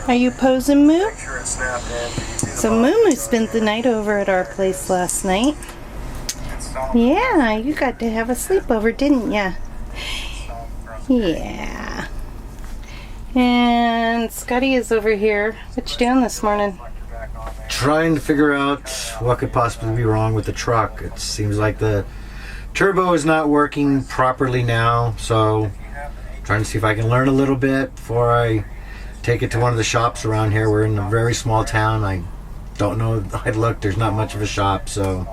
Are you posing, Moo? So Moo spent the night over at our place last night. Yeah, you got to have a sleepover, didn't ya? Yeah. And Scotty is over here. What you doing this morning? Trying to figure out what could possibly be wrong with the truck. It seems like the turbo is not working properly now, so trying to see if I can learn a little bit before I take it to one of the shops around here. We're in a very small town. I don't know. I looked, there's not much of a shop, so.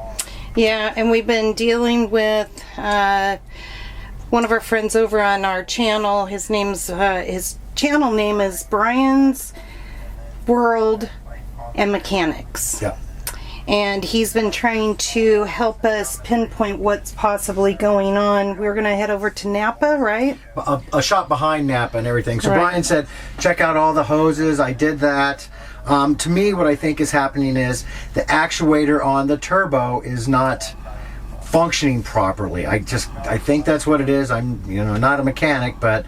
Yeah, and we've been dealing with one of our friends over on our channel. His channel name is Brian's World and Mechanics. Yeah. And he's been trying to help us pinpoint what's possibly going on. We're going to head over to Napa, right? A shop behind Napa and everything. So right. Brian said, check out all the hoses. I did that. To me, what I think is happening is the actuator on the turbo is not functioning properly. I think that's what it is. I'm, not a mechanic, but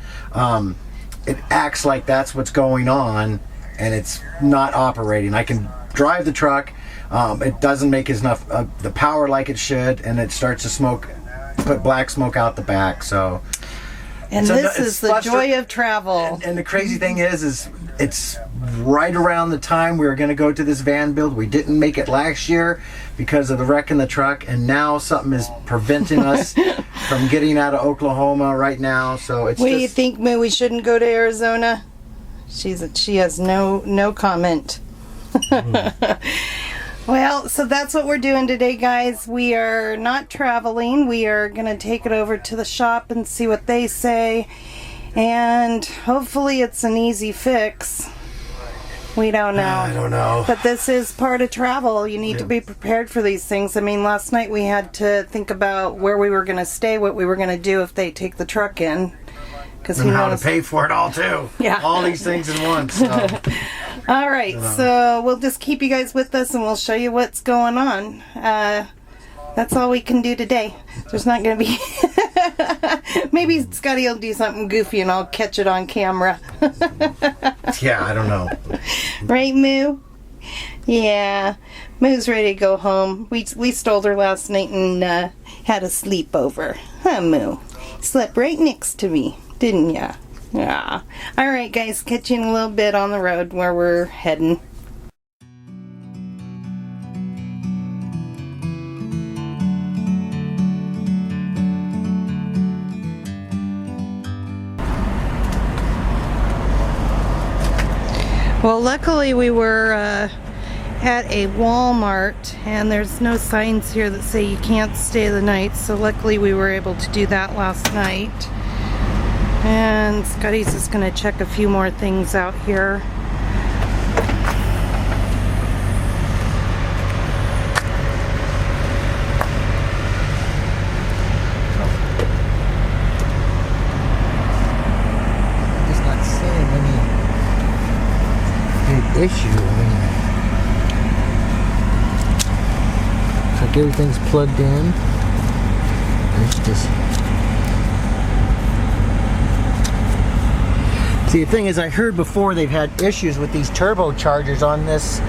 it acts like that's what's going on, and it's not operating. I can drive the truck. It doesn't make enough the power like it should, and it starts to put black smoke out the back. So, and this is the joy of travel. And the crazy thing is it's right around the time we were going to go to this van build. We didn't make it last year because of the wreck in the truck, and now something is preventing us from getting out of Oklahoma right now. So it's. What do you think, Moo? We shouldn't go to Arizona? She has no comment. Well, so that's what we're doing today, guys. We are not traveling. We are going to take it over to the shop and see what they say. And hopefully it's an easy fix. We don't know. I don't know. But this is part of travel. You need to be prepared for these things. I mean, last night we had to think about where we were going to stay, what we were going to do if they take the truck in. And how to pay for it all, too. Yeah. All these things in once. So. All right, so we'll just keep you guys with us and we'll show you what's going on. That's all we can do today. There's not going to be... Maybe Scotty will do something goofy and I'll catch it on camera. Yeah, I don't know. Right, Moo? Yeah. Moo's ready to go home. We stole her last night and had a sleepover. Huh, Moo? Slept right next to me, didn't ya? Yeah. All right, guys, catch you in a little bit on the road where we're heading. Well, luckily we were at a Walmart, and there's no signs here that say you can't stay the night, so luckily we were able to do that last night. And Scotty's just going to check a few more things out here. Just not seeing any big issue. I mean, it's like everything's plugged in. It's just. See, the thing is, I heard before they've had issues with these turbochargers on these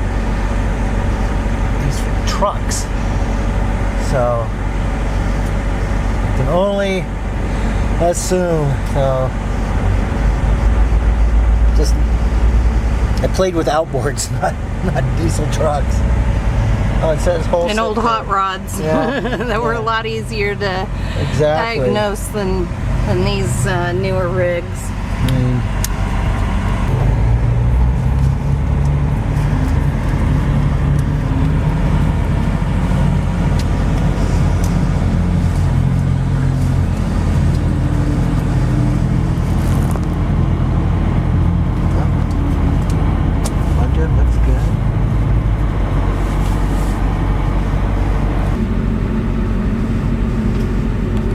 trucks. So, I can only assume. So, just, I played with outboards, not diesel trucks. Oh, it says wholesale. And old hot rods. Yeah. That were a lot easier to exactly. diagnose than these newer rigs.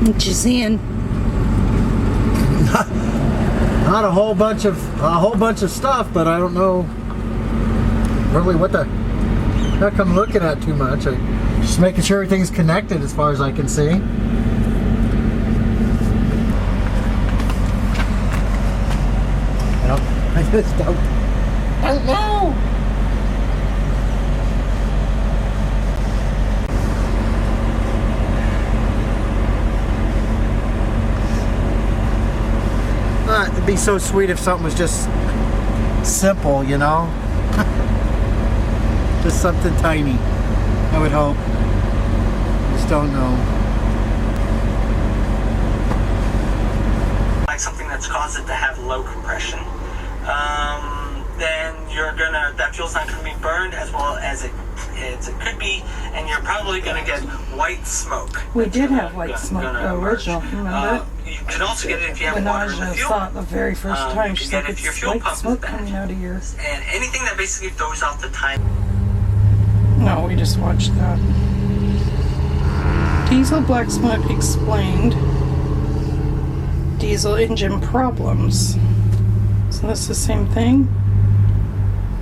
What you seeing? Not a whole bunch of stuff, but I don't know really what the heck I'm looking at too much. Just making sure everything's connected as far as I can see. I just don't don't know. It'd be so sweet if something was just simple, you know? Just something tiny, I would hope. Just don't know. Like something that's caused it to have low compression, then that fuel's not gonna be burned as well as it could be, and you're probably gonna get white smoke. We did have white smoke, the original, remember? You can also get it if you have water in the Naja fuel. saw it the very first time. She's like, if your it's fuel white pump smoke is bad. coming out of yours. And anything that basically throws off the time. No, we just watched that. Diesel black smoke explained. Diesel engine problems. So that's the same thing?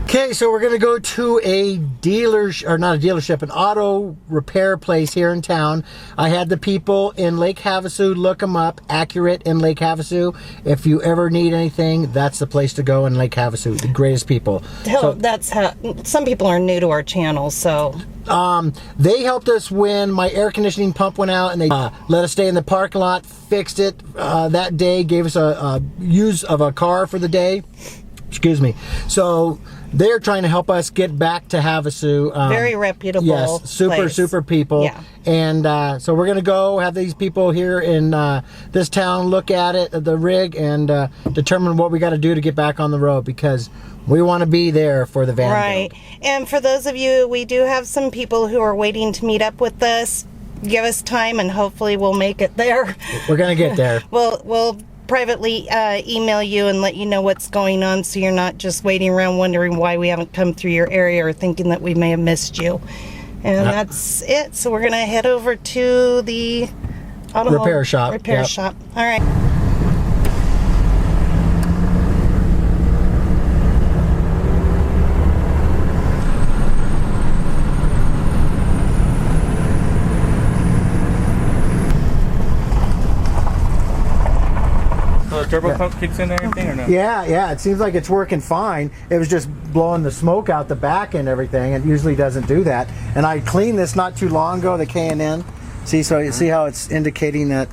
Okay, so we're gonna go to a dealership, or not a dealership, an auto repair place here in town. I had the people in Lake Havasu look them up, Accurate in Lake Havasu. If you ever need anything, that's the place to go in Lake Havasu. The greatest people. Hell, that's how some people are new to our channel, so they helped us when my air conditioning pump went out, and they let us stay in the parking lot, fixed it that day, gave us a use of a car for the day. Excuse me. So they're trying to help us get back to Havasu. very reputable. Yes, super people. Yeah. And so we're gonna go have these people here in this town look at it, the rig, and determine what we got to do to get back on the road, because we want to be there for the van Right. build. And for those of you, we do have some people who are waiting to meet up with us. Give us time, and hopefully we'll make it there. We're gonna get there. We'll privately email you and let you know what's going on, so you're not just waiting around wondering why we haven't come through your area or thinking that we may have missed you. And that's it. So we're gonna head over to the auto Repair shop. Repair Yep. shop. All right. So the turbo pump kicks in and everything, or no? Yeah, it seems like it's working fine. It was just blowing the smoke out the back and everything. It usually doesn't do that. And I cleaned this not too long ago, the K&N. See, so you see how it's indicating that.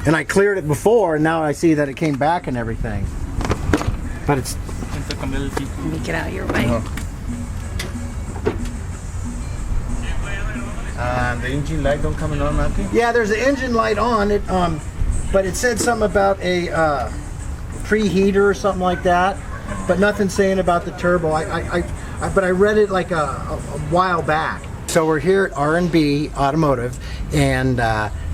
And I cleared it before, and now I see that it came back and everything. But it's... Let me get out of your way. The engine light don't come on automatically? Yeah, there's an engine light on it, but it said something about a preheater or something like that, but nothing saying about the turbo. But I read it like a while back. So we're here at R&B Automotive, and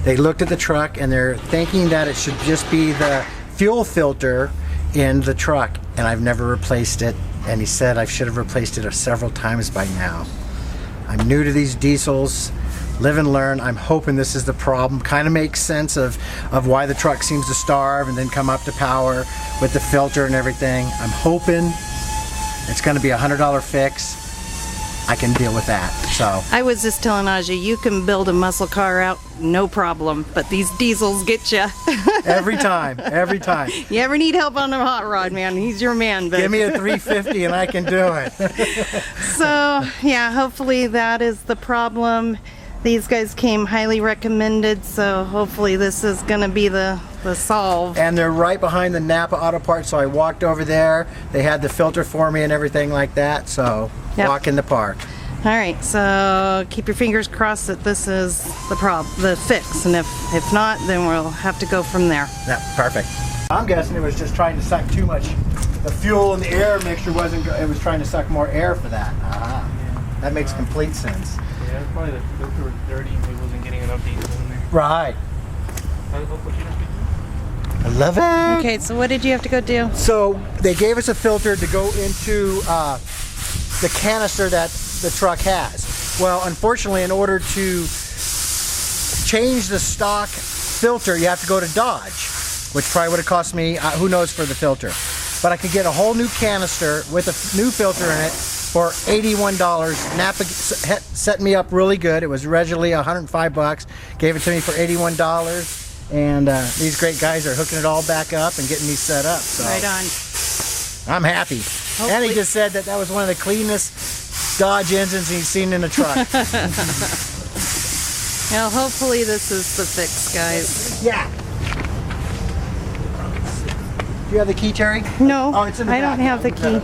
they looked at the truck, and they're thinking that it should just be the fuel filter in the truck, and I've never replaced it. And he said I should have replaced it several times by now. I'm new to these diesels. Live and learn. I'm hoping this is the problem. Kind of makes sense of why the truck seems to starve and then come up to power with the filter and everything. I'm hoping it's going to be a $100 fix. I can deal with that. So I was just telling Aja, you can build a muscle car out, no problem, but these diesels get you. every time. You ever need help on a hot rod, man, he's your man. But Give me a 350 and I can do it. So, yeah, hopefully that is the problem. These guys came highly recommended, so hopefully this is going to be the solve. And they're right behind the Napa Auto Parts, so I walked over there. They had the filter for me and everything like that, so Yep. walk in the park. All right, so keep your fingers crossed that this is the fix, and if not, then we'll have to go from there. Yeah, perfect. I'm guessing it was just trying to suck too much. The fuel and the air mixture wasn't, it was trying to suck more air for that. That makes complete sense. Yeah, it's probably the filter was dirty and it wasn't getting enough diesel in there. Right. I love it. Okay, so what did you have to go do? So they gave us a filter to go into the canister that the truck has. Well, unfortunately, in order to change the stock filter, you have to go to Dodge, which probably would have cost me, who knows, for the filter. But I could get a whole new canister with a new filter in it for $81. Napa set me up really good. It was originally $105. Gave it to me for $81. And these great guys are hooking it all back up and getting me set up. So. Right on. I'm happy. And he just said that was one of the cleanest Dodge engines he's seen in a truck. Well, hopefully this is the fix, guys. Yeah. Do you have the key, Terry? No, oh, it's in the I back. don't have the key.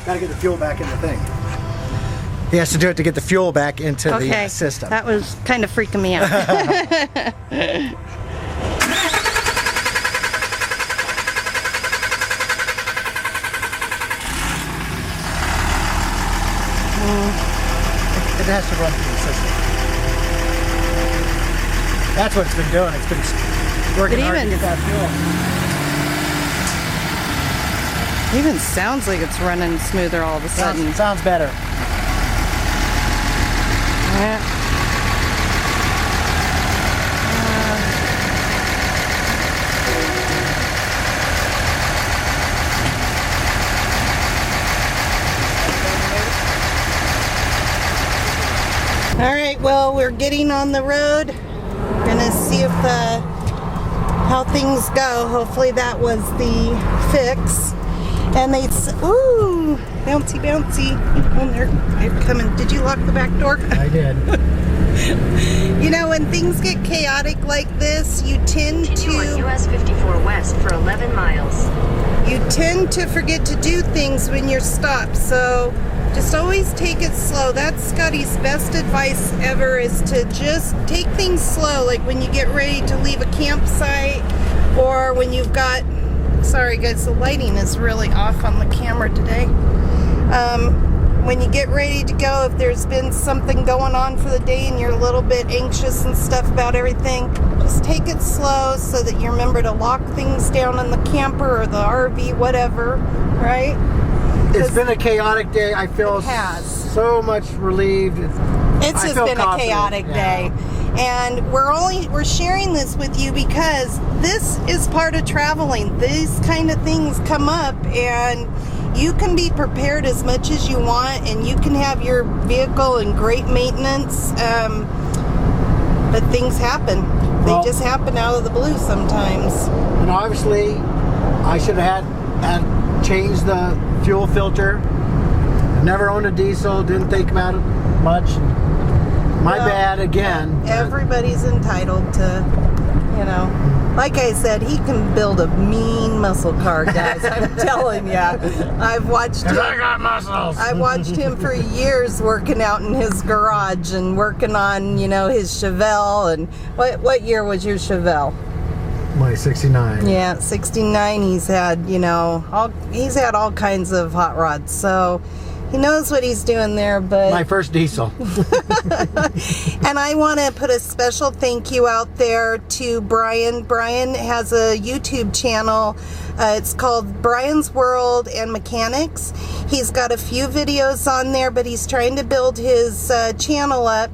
Gotta get the fuel back in the thing. He has to do it to get the fuel back into the system. That was kind of freaking me out. It has to run through the system. That's what it's been doing. It's been working hard to get that fuel. It even sounds like it's running smoother all of a sudden. Sounds better. Yeah. All right, well, we're getting on the road. We're gonna see if how things go. Hopefully that was the fix. And ooh, bouncy, bouncy. Oh, they're coming. Did you lock the back door? I did. You know, when things get chaotic like this, you tend Continue on US 54 West for 11 miles. You tend to forget to do things when you're stopped. So just always take it slow. That's Scotty's best advice ever, is to just take things slow. Like when you get ready to leave a campsite, or when you've got, sorry guys, the lighting is really off on the camera today. When you get ready to go, if there's been something going on for the day and you're a little bit anxious and stuff about everything, just take it slow so that you remember to lock things down in the camper or the RV, whatever, right? It's been a chaotic day. I feel so much relieved. It's just been a chaotic day. And we're sharing this with you because this is part of traveling. These kind of things come up, and you can be prepared as much as you want, and you can have your vehicle in great maintenance, but things happen. They just happen out of the blue sometimes. And obviously, I should have had changed the fuel filter. Never owned a diesel, didn't think about it much. My bad again. Everybody's entitled to, you know, like I said, he can build a mean muscle car, guys. I'm telling you. I've watched him. I got muscles. I watched him for years working out in his garage and working on, you know, his Chevelle. And what year was your Chevelle? My 69. Yeah, 69. He's had, you know, he's had all kinds of hot rods. So he knows what he's doing there, but... My first diesel. And I want to put a special thank you out there to Brian. Brian has a YouTube channel. It's called Brian's World and Mechanics. He's got a few videos on there, but he's trying to build his channel up.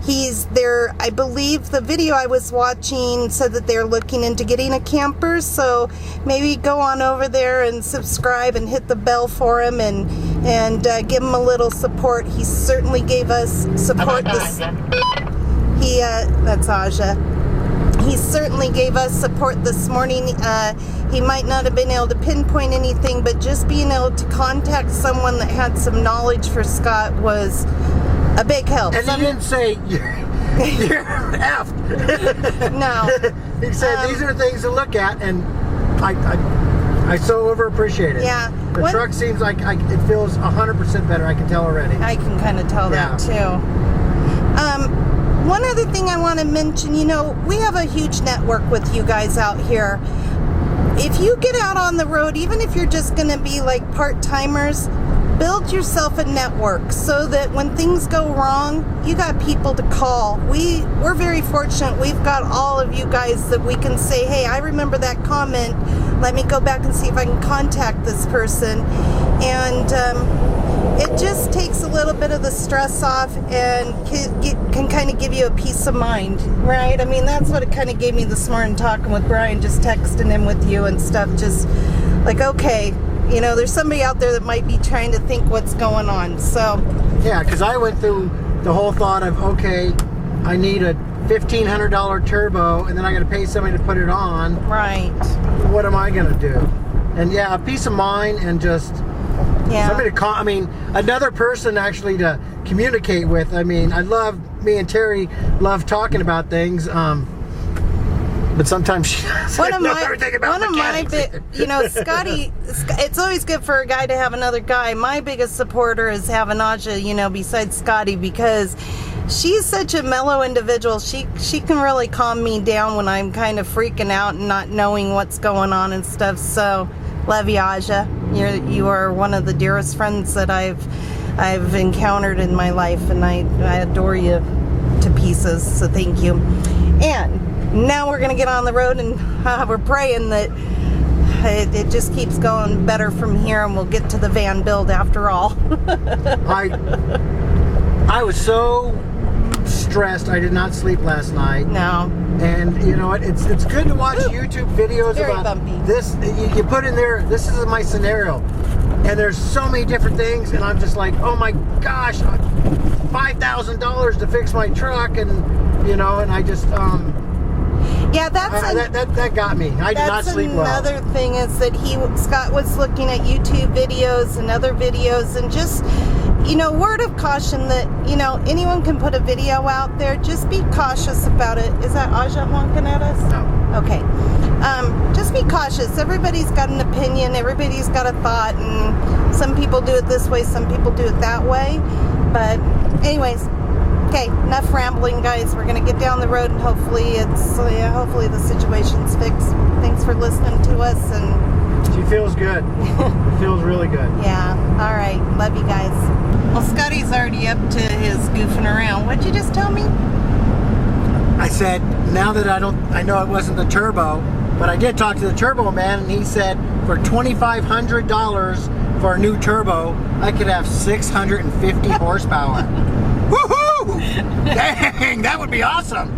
He's there, I believe the video I was watching said that they're looking into getting a camper, so maybe go on over there and subscribe and hit the bell for him and give him a little support. He certainly gave us support that's Aja. He certainly gave us support this morning. He might not have been able to pinpoint anything, but just being able to contact someone that had some knowledge for Scott was a big help. And he didn't say, you're effed. No. He said, these are things to look at, and I so over-appreciate it. Yeah. The truck seems like it feels 100% better. I can tell already. I can kind of tell that, too. One other thing I want to mention, you know, we have a huge network with you guys out here. If you get out on the road, even if you're just going to be like part-timers, build yourself a network so that when things go wrong, you got people to call. We're very fortunate. We've got all of you guys that we can say, hey, I remember that comment. Let me go back and see if I can contact this person. And it just takes a little bit of the stress off and can kind of give you a peace of mind, right? I mean, that's what it kind of gave me this morning talking with Brian, just texting him with you and stuff. Just like, okay, you know, there's somebody out there that might be trying to think what's going on. So yeah, because I went through the whole thought of, okay, I need a $1,500 turbo, and then I got to pay somebody to put it on. right. What am I going to do? And yeah, peace of mind and just somebody to call. I mean, another person actually to communicate with. I mean, me and Terry love talking about things. But sometimes she doesn't know everything about mechanics. You know, Scotty, it's always good for a guy to have another guy. My biggest supporter is having Aja, you know, besides Scotty, because she's such a mellow individual. She can really calm me down when I'm kind of freaking out and not knowing what's going on and stuff. So, love you, Aja. You are one of the dearest friends that I've encountered in my life, and I adore you to pieces. So thank you. And now we're going to get on the road, and we're praying that it just keeps going better from here, and we'll get to the van build after all. I was so stressed. I did not sleep last night. No. And you know what? It's good to watch YouTube videos Very about bumpy. this. You put in there, this is my scenario. And there's so many different things, and I'm just like, oh my gosh, $5,000 to fix my truck, and you know, and I just yeah, that got me. I did not sleep well. That's another thing is that Scott was looking at YouTube videos and other videos, and just, you know, word of caution that, you know, anyone can put a video out there. Just be cautious about it. Is that Aja honking at us? No. Okay. Just be cautious. Everybody's got an opinion. Everybody's got a thought, and some people do it this way, some people do it that way. But anyways, okay, enough rambling, guys. We're gonna get down the road, and hopefully hopefully the situation's fixed. Thanks for listening to us, and She feels good. Feels really good. yeah, all right, love you guys. Well, Scotty's already up to his goofing around. What'd you just tell me? I said, now that I know it wasn't the turbo, but I did talk to the turbo man, and he said for $2,500 for a new turbo, I could have 650 horsepower. Woohoo! Dang, that would be awesome.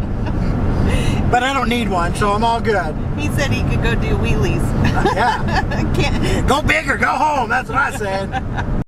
But I don't need one, so I'm all good. He said he could go do wheelies. Yeah. Can't. Go big or go home, that's what I said.